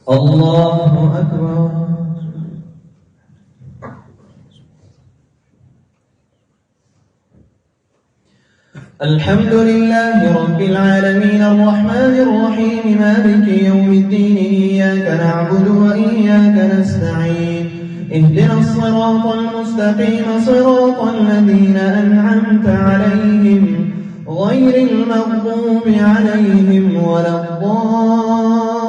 الله أكبر. الحمد لله رب العالمين الرحمن الرحيم مالك يوم الدين إياك نعبد وإياك نستعين اهدنا الصراط المستقيم صراط الذين أنعمت عليهم غير المغضوب عليهم ولا الضالين.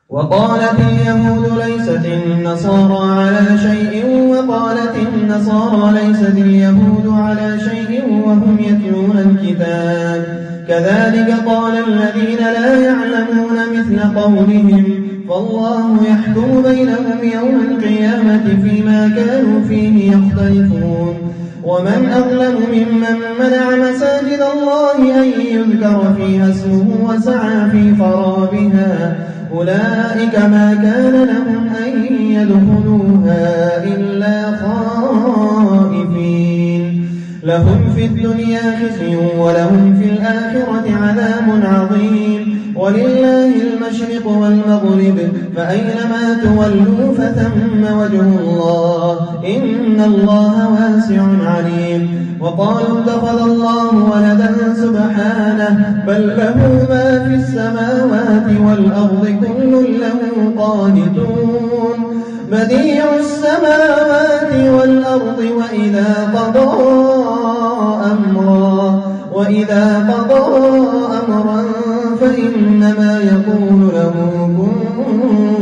وقالت اليهود ليست النصارى على شيء وقالت النصارى ليست اليهود على شيء وهم يتلون الكتاب كذلك قال الذين لا يعلمون مثل قولهم فالله يحكم بينهم يوم القيامة فيما كانوا فيه يختلفون. ومن أظلم ممن منع مساجد الله أن يذكر فيها اسمه وسعى في خرابها أولئك ما كان لهم أن يدخلوها إلا خائفين لهم في الدنيا خزي ولهم في الآخرة عذاب عظيم. ولله المشرق والمغرب فأينما تولوا فثم وجه الله إن الله واسع عليم. وقالوا اتخذ الله ولدا سبحانه بل له ما في السماوات والأرض كل له قانتون بديع السماوات والأرض وإذا قضى أمرا فإنما يقول له كن